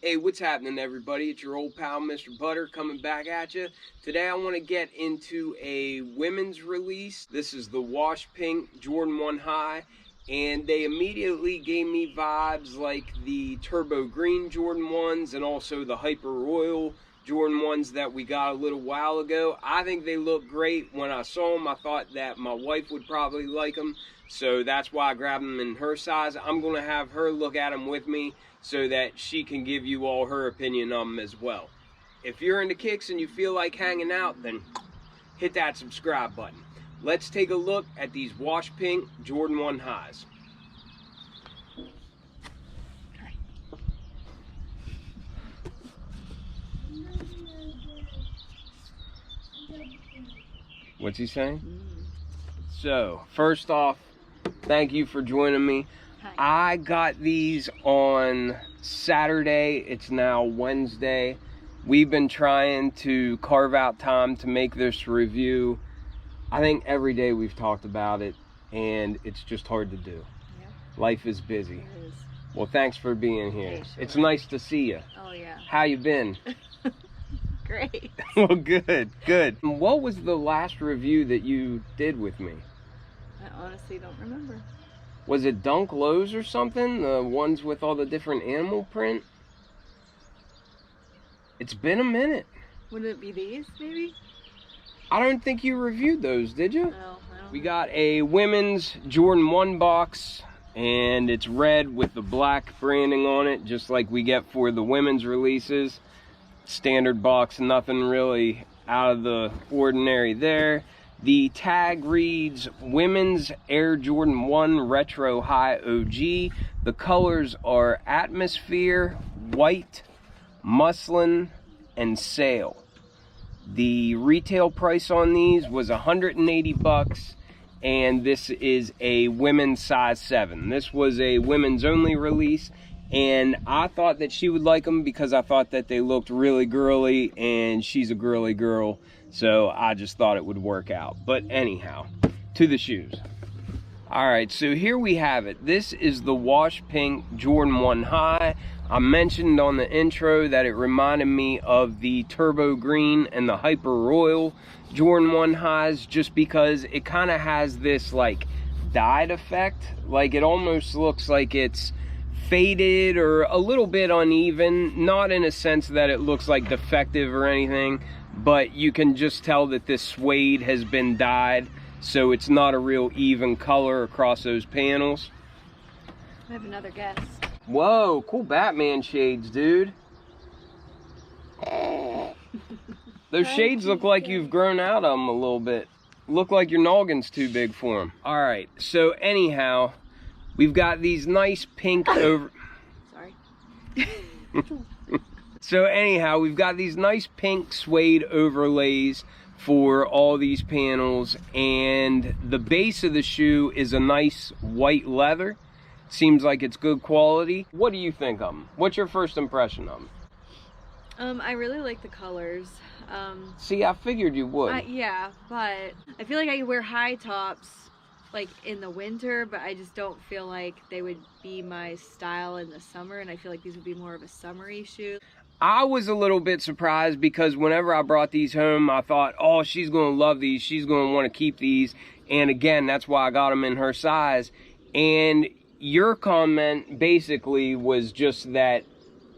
Hey, what's happening, everybody? It's your old pal, Mr. Butter, coming back at you. Today I want to get into a women's release. This is the Wash Pink Jordan 1 High, and they immediately gave me vibes like the Turbo Green Jordan 1s and also the Hyper Royal Jordan 1s that we got a little while ago. I think they look great. When I saw them, I thought that my wife would probably like them, so that's why I grabbed them in her size. I'm going to have her look at them with me so that she can give you all her opinion on them as well. If you're into kicks and you feel like hanging out, then hit that subscribe button. Let's take a look at these Wash Pink Jordan 1 Highs. What's he saying? So, first off, thank you for joining me. Hi. I got these on Saturday. It's now Wednesday. We've been trying to carve out time to make this review. I think every day we've talked about it, and it's just hard to do. Yeah. Life is busy. It is. Well, thanks for being here. Hey, sure. It's nice to see you. Oh, yeah. How you been? Great. Well, good, good. What was the last review that you did with me? I honestly don't remember. Was it Dunk Lows or something? The ones with all the different animal print? It's been a minute. Would it be these, maybe? I don't think you reviewed those, did you? No, I don't. We got a women's Jordan 1 box, and it's red with the black branding on it, just like we get for the women's releases. Standard box, nothing really out of the ordinary there. The tag reads Women's Air Jordan 1 Retro High OG. The colors are Atmosphere, White, Muslin, and Sail. The retail price on these was 180 bucks, and this is a women's size 7. This was a women's only release, and I thought that she would like them because I thought that they looked really girly, and she's a girly girl. So I just thought it would work out. But anyhow, to the shoes. Alright, so here we have it. This is the Wash Pink Jordan 1 High. I mentioned on the intro that it reminded me of the Turbo Green and the Hyper Royal Jordan 1 Highs, just because it kind of has this like dyed effect. Like it almost looks like it's faded or a little bit uneven, not in a sense that it looks like defective or anything, but you can just tell that this suede has been dyed, so it's not a real even color across those panels. I have another guess. Whoa, cool Batman shades, dude. Those shades look like you've grown out of them a little bit. Look like your noggin's too big for them. All right, so anyhow, we've got these nice pink over... Sorry. So anyhow, we've got these nice pink suede overlays for all these panels, and the base of the shoe is a nice white leather. Seems like it's good quality. What do you think of them? What's your first impression of them? I really like the colors. See, I figured you would. Yeah, but I feel like I could wear high tops like in the winter, but I just don't feel like they would be my style in the summer, and I feel like these would be more of a summery shoe. I was a little bit surprised because whenever I brought these home, I thought, oh, she's going to love these. She's going to want to keep these. And again, that's why I got them in her size. And your comment basically was just that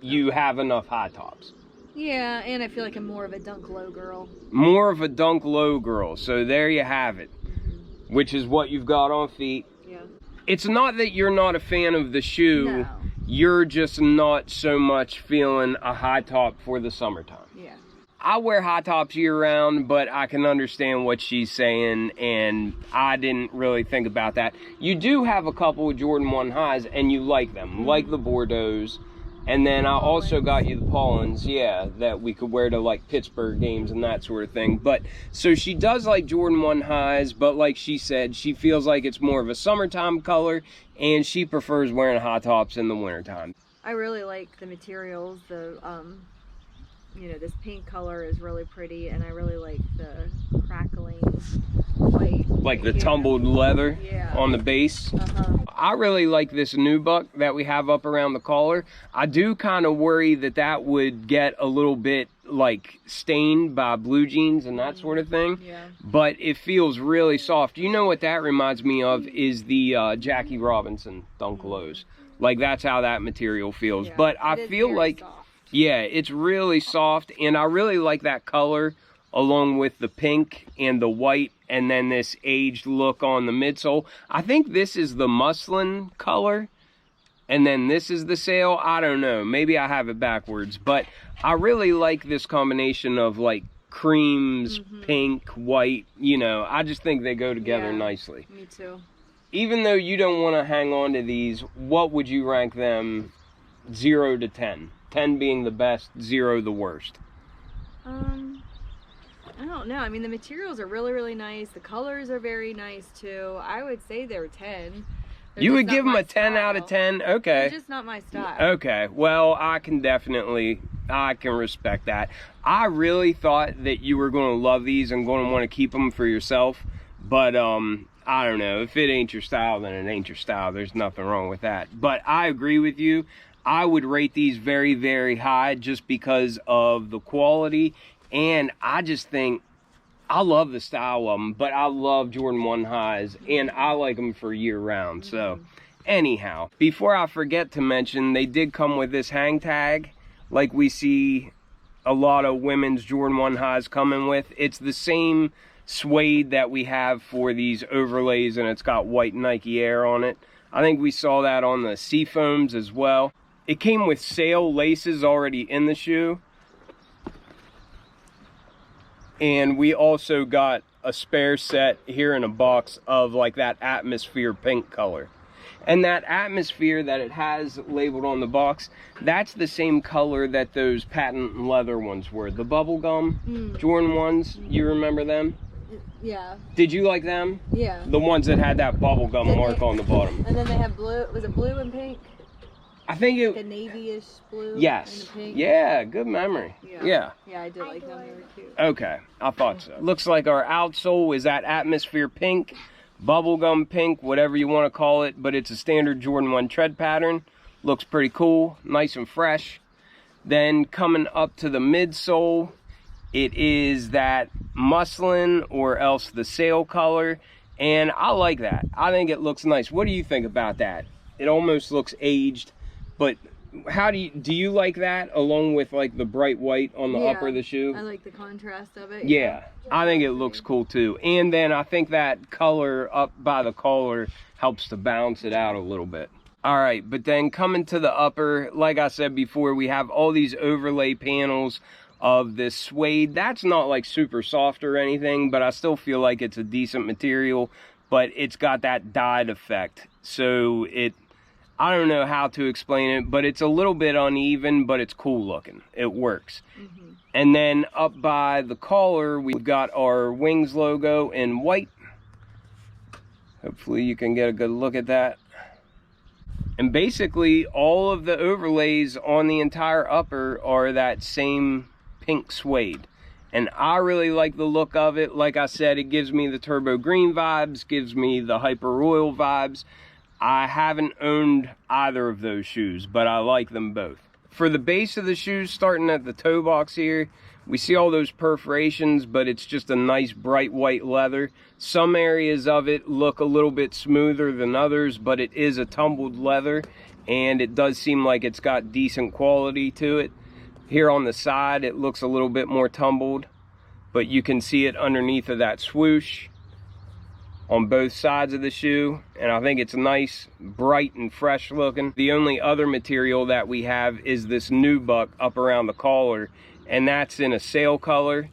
you have enough high tops. Yeah, and I feel like I'm more of a Dunk Low girl. More of a Dunk Low girl. So there you have it, which is what you've got on feet. Yeah. It's not that you're not a fan of the shoe. No. You're just not so much feeling a high top for the summertime. Yeah. I wear high tops year round, but I can understand what she's saying, and I didn't really think about that. You do have a couple of Jordan 1 Highs, and you like them, like the Bordeaux's. And then I also got you the Paulins, yeah, that we could wear to like Pittsburgh games and that sort of thing. But so she does like Jordan 1 Highs, but like she said, she feels like it's more of a summertime color, and she prefers wearing high tops in the wintertime. I really like the materials. The you know, this pink color is really pretty, and I really like the crackling white. Like the here. tumbled leather Yeah. on the base. Uh-huh. I really like this nubuck that we have up around the collar. I do kind of worry that that would get a little bit like stained by blue jeans and that sort of thing. Yeah. But it feels really soft. You know what that reminds me of is the Jackie Robinson Dunkalos. Like that's how that material feels. Yeah. But I It is feel very like, soft. yeah, it's really soft, and I really like that color along with the pink and the white and then this aged look on the midsole. I think this is the muslin color and then this is the sail. I don't know, maybe I have it backwards, but I really like this combination of like creams, pink, white, you know. I just think they go together Yeah. nicely. Me too. Even though you don't want to hang on to these, what would you rank them 0 to 10? 10 being the best, 0 the worst. I don't know. I mean, the materials are really, really nice. The colors are very nice too. I would say they're 10. They're You just would not give them my a 10 out of style. 10? They're Okay. just not my style. Okay. Well, I can respect that. I really thought that you were going to love these and going to want to keep them for yourself. But, I don't know. If it ain't your style, then it ain't your style. There's nothing wrong with that. But I agree with you. I would rate these very, very high just because of the quality. And I just think I love the style of them, but I love Jordan 1 highs, and I like them for year round. So anyhow, before I forget to mention, they did come with this hang tag like we see a lot of women's Jordan 1 highs coming with. It's the same suede that we have for these overlays, and it's got white Nike Air on it. I think we saw that on the Seafoams as well. It came with sail laces already in the shoe. And we also got a spare set here in a box of like that atmosphere pink color. And that atmosphere that it has labeled on the box, that's the same color that those patent leather ones were. The bubblegum Jordan ones, you remember them? Yeah. Did you like them? Yeah. The ones that had that bubblegum Then mark they- on the bottom. And then they have blue. Was it blue and pink? I think Like a it, navy-ish blue. yes. And a pink. Yeah, good memory. Yeah. Yeah, I did like them. They were cute. Okay, I thought so. Looks like our outsole is that atmosphere pink, bubblegum pink, whatever you want to call it, but it's a standard Jordan 1 tread pattern. Looks pretty cool, nice and fresh. Then coming up to the midsole, it is that muslin or else the sail color, and I like that. I think it looks nice. What do you think about that? It almost looks aged, but how do you like that along with like the bright white on the Yeah, upper of the shoe? I like the contrast of it. Yeah, I think it looks cool too. And then I think that color up by the collar helps to balance it out a little bit. All right, but then coming to the upper, like I said before, we have all these overlay panels of this suede. That's not like super soft or anything, but I still feel like it's a decent material, but it's got that dyed effect. So I don't know how to explain it, but it's a little bit uneven, but it's cool looking. It works. And then up by the collar, we've got our Wings logo in white. Hopefully you can get a good look at that. And basically all of the overlays on the entire upper are that same pink suede. And I really like the look of it. Like I said, it gives me the turbo green vibes, gives me the hyper royal vibes. I haven't owned either of those shoes, but I like them both. For the base of the shoes, starting at the toe box here, we see all those perforations, but it's just a nice bright white leather. Some areas of it look a little bit smoother than others, but it is a tumbled leather, and it does seem like it's got decent quality to it. Here on the side, it looks a little bit more tumbled, but you can see it underneath of that swoosh on both sides of the shoe, and I think it's nice, bright and fresh looking. The only other material that we have is this nubuck up around the collar, and that's in a sail color,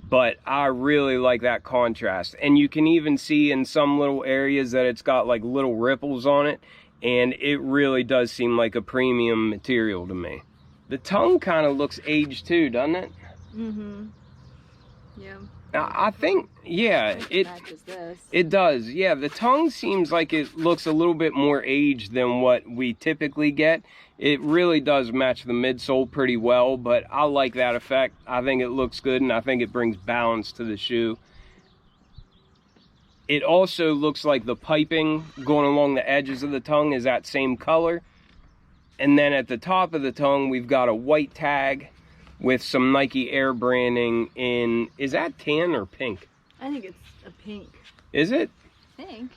but I really like that contrast. And you can even see in some little areas that it's got like little ripples on it, and it really does seem like a premium material to me. The tongue kind of looks aged too, doesn't it? Yeah. I think, yeah, Matches this. it does. Yeah, the tongue seems like it looks a little bit more aged than what we typically get. It really does match the midsole pretty well, but I like that effect. I think it looks good, and I think it brings balance to the shoe. It also looks like the piping going along the edges of the tongue is that same color. And then at the top of the tongue, we've got a white tag with some Nike Air branding in, is that tan or pink? I think it's a pink. Is it? I think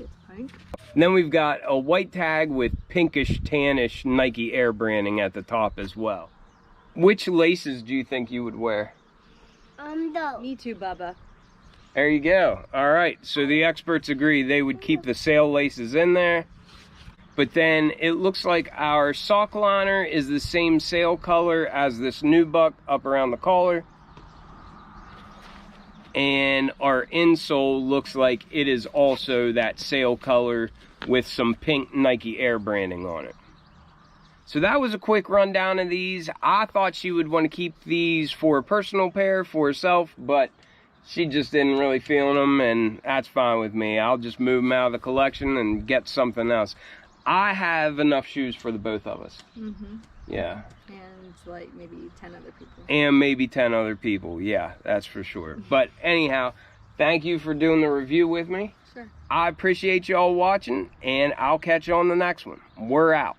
it's pink. And then we've got a white tag with pinkish, tannish Nike Air branding at the top as well. Which laces do you think you would wear? No. Me too, Bubba. There you go. All right, so the experts agree they would keep the sail laces in there. But then it looks like our sock liner is the same sail color as this nubuck up around the collar. And our insole looks like it is also that sail color with some pink Nike Air branding on it. So that was a quick rundown of these. I thought she would want to keep these for a personal pair for herself, but she just didn't really feel them, and that's fine with me. I'll just move them out of the collection and get something else. I have enough shoes for the both of us. Yeah. And like maybe 10 other people. And maybe 10 other people. Yeah, that's for sure. But anyhow, thank you for doing the review with me. Sure. I appreciate y'all watching, and I'll catch you on the next one. We're out.